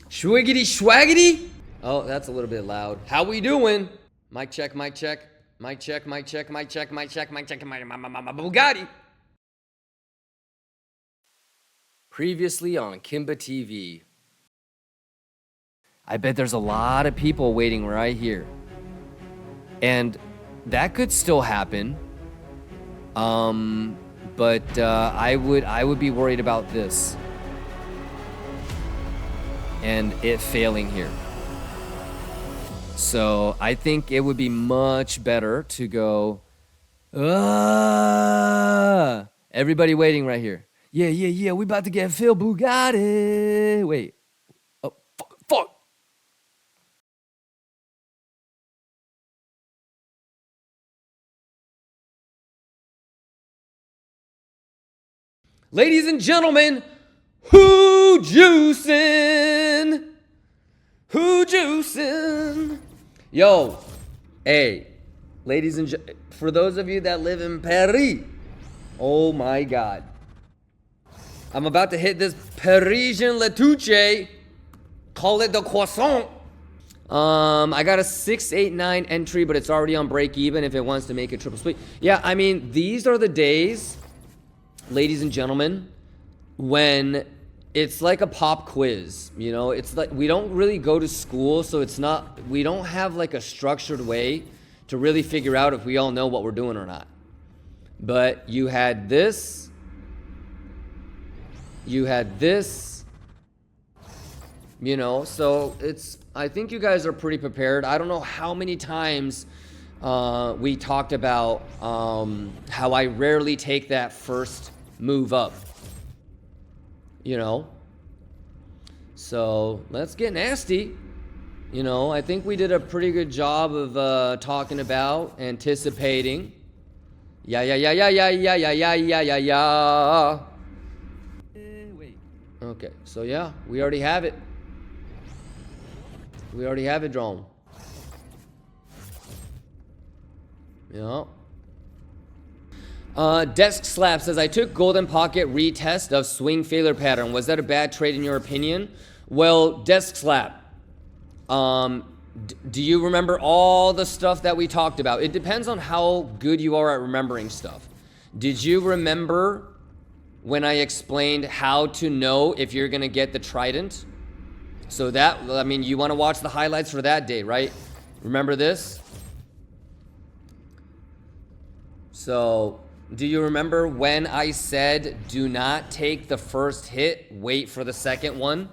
Schwiggity schwaggity. Oh, that's a little bit loud. How we doing? Mic check, mic check. Mic check, mic check, mic check, mic check, mic check, my Bugatti. Previously on Kimba TV. I bet there's a lot of people waiting right here. And that could still happen. But I would be worried about this. And it failing here. So I think it would be much better to go, everybody waiting right here. Yeah, we about to get Phil Bugatti. Wait. Oh, fuck. Ladies and gentlemen, who juicing? Who juicing? Yo, hey, ladies and for those of you that live in Paris, oh my God. I'm about to hit this Parisian Letouche. Call it the croissant. I got a 689 entry, but it's already on break even if it wants to make a triple split. Yeah, I mean, these are the days, ladies and gentlemen, when it's like a pop quiz, you know, it's like we don't really go to school, so we don't have like a structured way to really figure out if we all know what we're doing or not. But you had this, you know, so I think you guys are pretty prepared. I don't know how many times we talked about how I rarely take that first move up. You know, so let's get nasty. You know, I think we did a pretty good job of talking about anticipating. Yeah. Wait. Okay, so yeah, we already have it. We already have it drawn. Yeah. Desk Slap says, I took Golden Pocket retest of swing failure pattern. Was that a bad trade in your opinion? Well, Desk Slap, do you remember all the stuff that we talked about? It depends on how good you are at remembering stuff. Did you remember when I explained how to know if you're going to get the Trident? So that, I mean, you want to watch the highlights for that day, right? Remember this? So do you remember when I said, do not take the first hit, wait for the second one?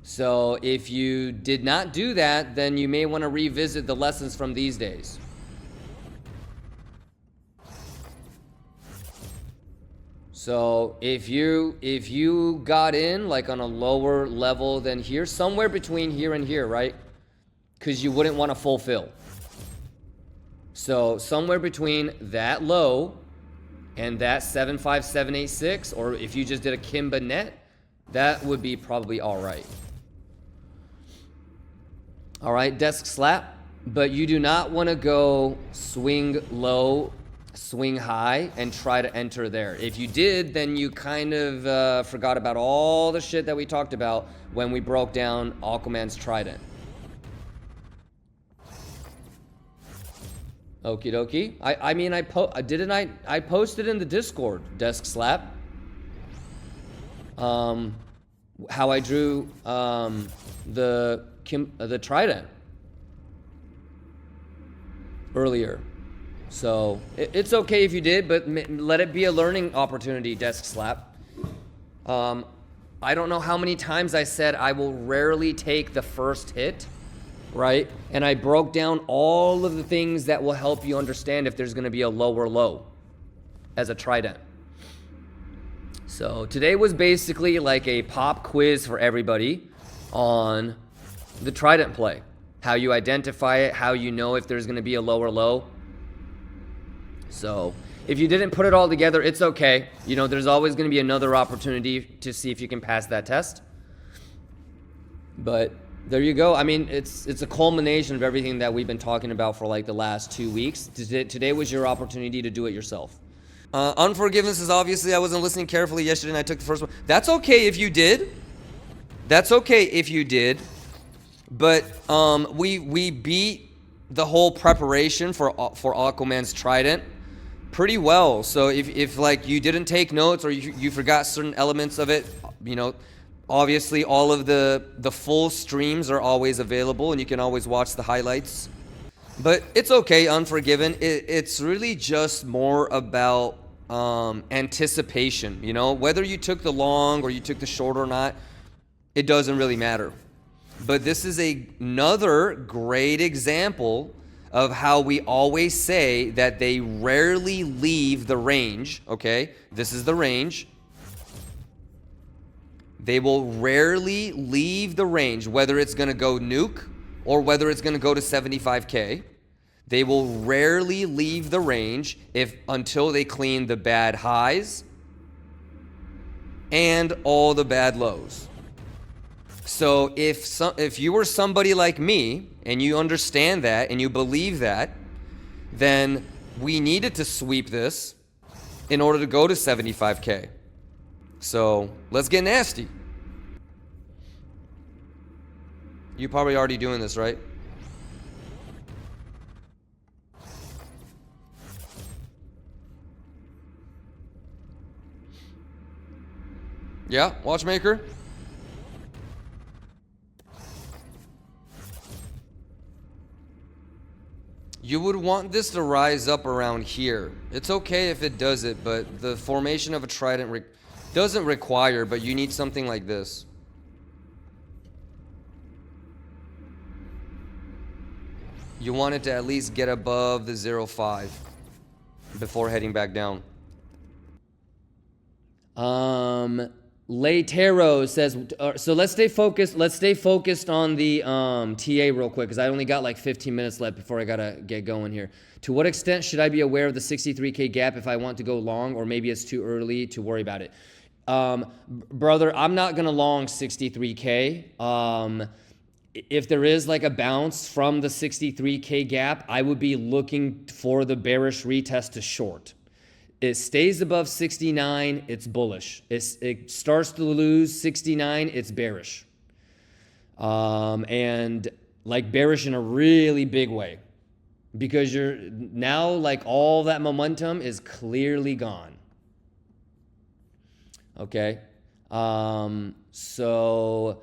So if you did not do that, then you may want to revisit the lessons from these days. So if you got in like on a lower level than here, somewhere between here and here, right? Because you wouldn't want to fulfill. So somewhere between that low and that 75786, or if you just did a Kimba net, that would be probably all right. All right, Desk Slap, but you do not want to go swing low, swing high, and try to enter there. If you did, then you kind of forgot about all the shit that we talked about when we broke down Aquaman's Trident. Okie dokie. I mean, I posted in the Discord, Desk Slap. How I drew the Trident earlier. So it's okay if you did, but let it be a learning opportunity, Desk Slap. I don't know how many times I said I will rarely take the first hit. Right? And I broke down all of the things that will help you understand if there's going to be a lower low as a Trident. So today was basically like a pop quiz for everybody on the Trident play. How you identify it, how you know if there's going to be a lower low. So if you didn't put it all together, it's okay. You know, there's always going to be another opportunity to see if you can pass that test. But there you go. I mean, it's a culmination of everything that we've been talking about for like the last 2 weeks. Today was your opportunity to do it yourself. Unforgiveness is obviously I wasn't listening carefully yesterday and I took the first one. That's okay if you did. That's okay if you did, but we beat the whole preparation for Aquaman's Trident pretty well. So if like you didn't take notes or you forgot certain elements of it, you know, obviously all of the full streams are always available and you can always watch the highlights. But it's okay, Unforgiven. It's really just more about anticipation, you know, whether you took the long or you took the short or not, it doesn't really matter. But this is another great example of how we always say that they rarely leave the range, okay? This is the range. They will rarely leave the range, whether it's going to go nuke or whether it's going to go to 75K. They will rarely leave the range until they clean the bad highs and all the bad lows. So if you were somebody like me and you understand that and you believe that, then we needed to sweep this in order to go to 75K. So let's get nasty. You're probably already doing this, right? Yeah, watchmaker? You would want this to rise up around here. It's okay if it does it, but the formation of a trident doesn't require, but you need something like this. You want it to at least get above the 0.5 before heading back down. Laytero says, so let's stay focused. Let's stay focused on the TA real quick because I only got like 15 minutes left before I gotta get going here. To what extent should I be aware of the 63K gap if I want to go long, or maybe it's too early to worry about it? Brother, I'm not gonna long 63K. If there is like a bounce from the 63K gap, I would be looking for the bearish retest to short. It stays above 69, it's bullish. It starts to lose 69, it's bearish. And like bearish in a really big way. Because you're now like all that momentum is clearly gone. Okay. So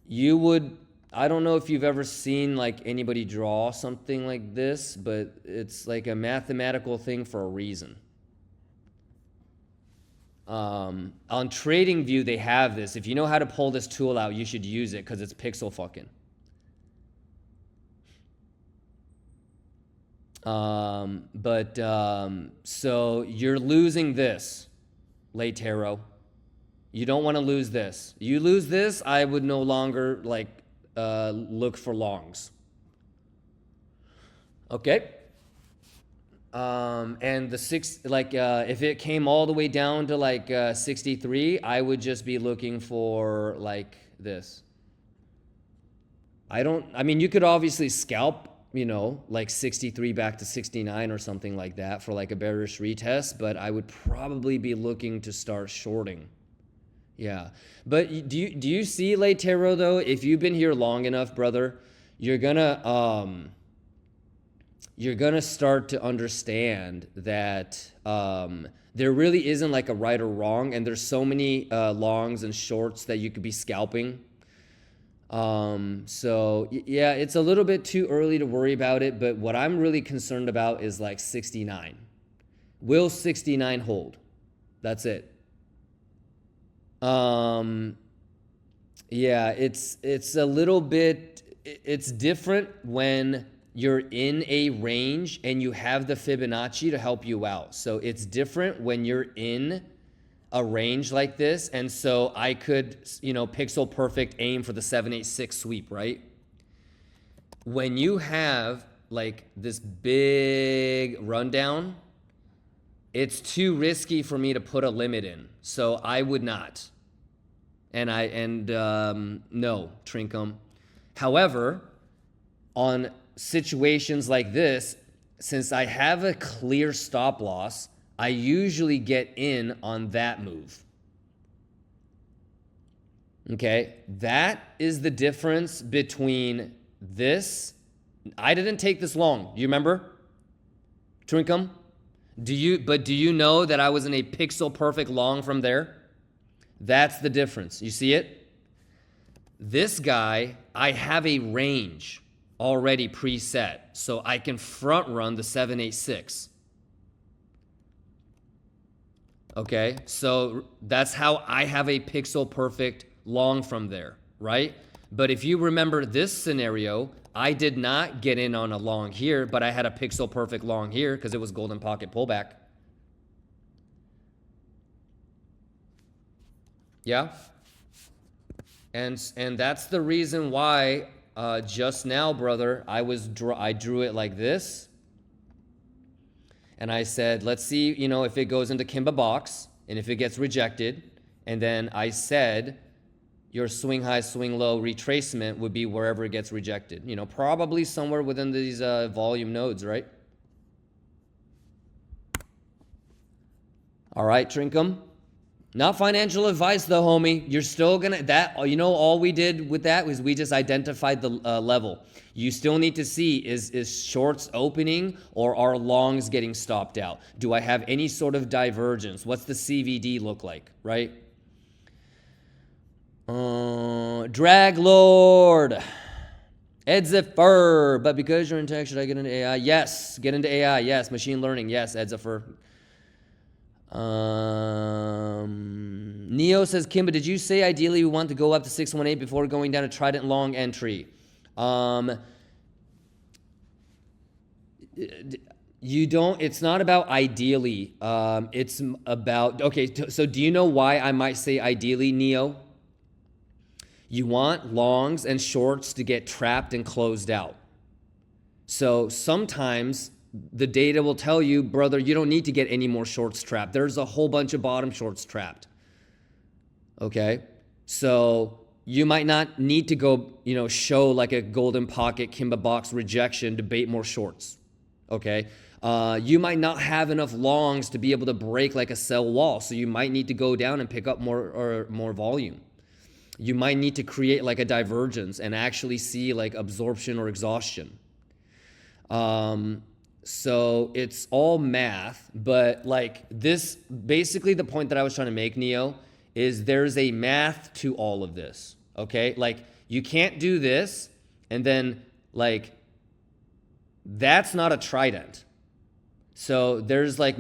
you would, I don't know if you've ever seen like anybody draw something like this, but it's like a mathematical thing for a reason. On TradingView, they have this. If you know how to pull this tool out, you should use it because it's pixel fucking. So you're losing this, Laytero. You don't want to lose this. You lose this, I would no longer like look for longs. Okay. And the if it came all the way down to like 63, I would just be looking for like this. I mean, you could obviously scalp, you know, like 63 back to 69 or something like that for like a bearish retest, but I would probably be looking to start shorting. Yeah. But do you see, Laytero, though, if you've been here long enough, brother, you're gonna start to understand that there really isn't like a right or wrong, and there's so many longs and shorts that you could be scalping. So yeah, it's a little bit too early to worry about it, but what I'm really concerned about is like 69. Will 69 hold? That's it. Yeah, it's a little bit, it's different when you're in a range and you have the Fibonacci to help you out. So it's different when you're in a range like this. And so I could, you know, pixel perfect aim for the 786 sweep, right? When you have like this big rundown, it's too risky for me to put a limit in. So I would not. No, Trinkum. However, on situations like this, since I have a clear stop loss, I usually get in on that move. Okay, that is the difference between this. I didn't take this long. Do you remember? Trinkum? Do you know that I was in a pixel perfect long from there? That's the difference. You see it? This guy, I have a range already preset, so I can front run the 786. Okay, so that's how I have a pixel perfect long from there, right? But if you remember this scenario, I did not get in on a long here, but I had a pixel perfect long here because it was golden pocket pullback. Yeah? And that's the reason why just now, brother, I drew it like this. And I said, let's see, if it goes into Kimba box and if it gets rejected. And then I said, your swing high, swing low retracement would be wherever it gets rejected. Probably somewhere within these volume nodes, right? All right, Trinkum. Not financial advice though, homie. You're still gonna, all we did with that was we just identified the level. You still need to see, is shorts opening or are longs getting stopped out? Do I have any sort of divergence? What's the CVD look like, right? Drag Lord. Edzifer. But because you're in tech, should I get into AI? Yes. Get into AI. Yes. Machine learning. Yes, Edzifer. Neo says, Kimba, did you say ideally we want to go up to 618 before going down to Trident long entry? You don't, it's not about ideally. It's about, okay, so do you know why I might say ideally, Neo? You want longs and shorts to get trapped and closed out. So sometimes the data will tell you, brother, you don't need to get any more shorts trapped. There's a whole bunch of bottom shorts trapped. Okay? So you might not need to go, show like a golden pocket Kimba box rejection to bait more shorts. Okay? You might not have enough longs to be able to break like a sell wall. So you might need to go down and pick up more volume. You might need to create like a divergence and actually see like absorption or exhaustion. So it's all math, but like this, basically the point that I was trying to make, Neo, is there's a math to all of this, okay? Like you can't do this and then like, that's not a Trident. So there's like,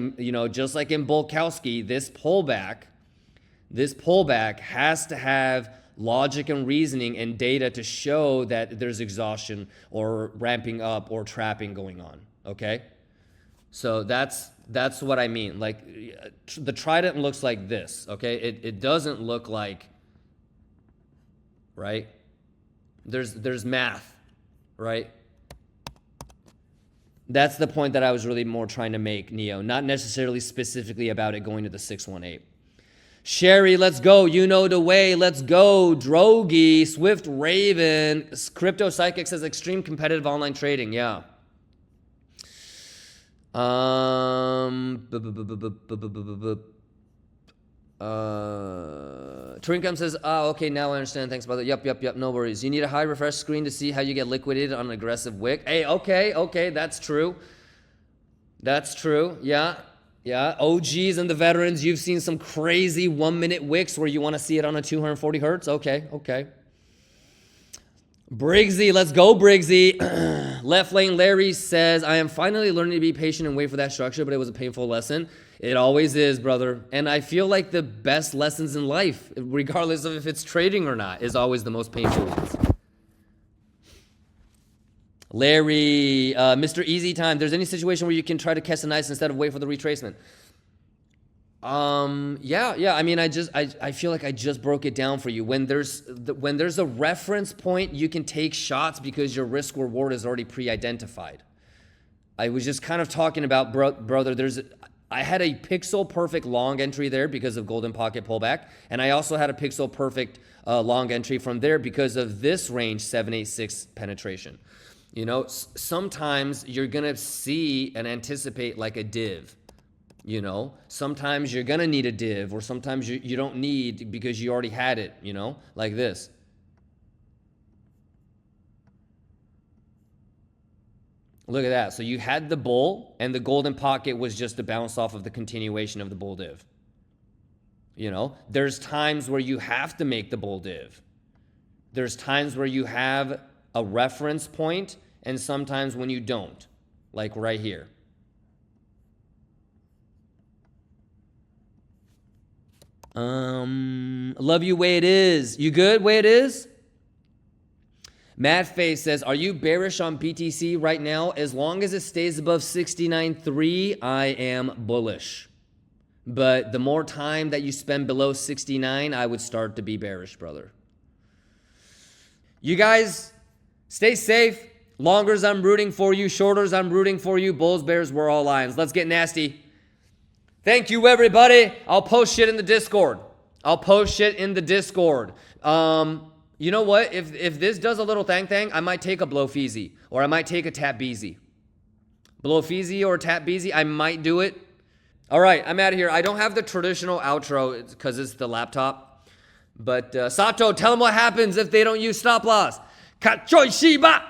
just like in Bolkowski, this pullback has to have logic and reasoning and data to show that there's exhaustion or ramping up or trapping going on. Okay, so that's what I mean. Like the Trident looks like this. Okay, it doesn't look like, right? There's math, right? That's the point that I was really more trying to make, Neo. Not necessarily specifically about it going to the 618. Sherry, let's go. You know the way. Let's go. Drogi, Swift Raven, Crypto Psychic says extreme competitive online trading. Yeah. Trinkum says, okay, now I understand. Thanks, brother. Yep. No worries. You need a high refresh screen to see how you get liquidated on an aggressive wick. Hey, okay. That's true. Yeah, OGs and the veterans, you've seen some crazy 1 minute wicks where you want to see it on a 240 hertz. Okay. Briggsy, let's go, Briggsy. Left Lane Larry says, I am finally learning to be patient and wait for that structure, but it was a painful lesson. It always is, brother. And I feel like the best lessons in life, regardless of if it's trading or not, is always the most painful ones. Larry, Mr. Easy Time, there's any situation where you can try to catch a nice instead of wait for the retracement? Yeah. I mean, I feel like I just broke it down for you. When there's a reference point, you can take shots because your risk reward is already pre-identified. I was just kind of talking about, brother, I had a pixel perfect long entry there because of golden pocket pullback. And I also had a pixel perfect long entry from there because of this range 786 penetration. Sometimes you're going to see and anticipate like a div. You know, sometimes you're going to need a div, or sometimes you don't need because you already had it, you know, like this. Look at that. So you had the bull, and the golden pocket was just a bounce off of the continuation of the bull div. You know, there's times where you have to make the bull div. There's times where you have a reference point, and sometimes when you don't, like right here. Love you way it is. You good way it is? Mad Face says, are you bearish on BTC right now? As long as it stays above 69.3, I am bullish. But the more time that you spend below 69, I would start to be bearish, brother. You guys, stay safe. Longers, I'm rooting for you. Shorters, I'm rooting for you. Bulls, bears, we're all lions. Let's get nasty. Thank you, everybody. I'll post shit in the Discord. You know what? If this does a little thang, I might take a blow feezy, or I might take a tap beezy. Blow feezy or tap beezy, I might do it. All right, I'm out of here. I don't have the traditional outro because it's the laptop. But Sato, tell them what happens if they don't use stop loss. Kachoi Shiba!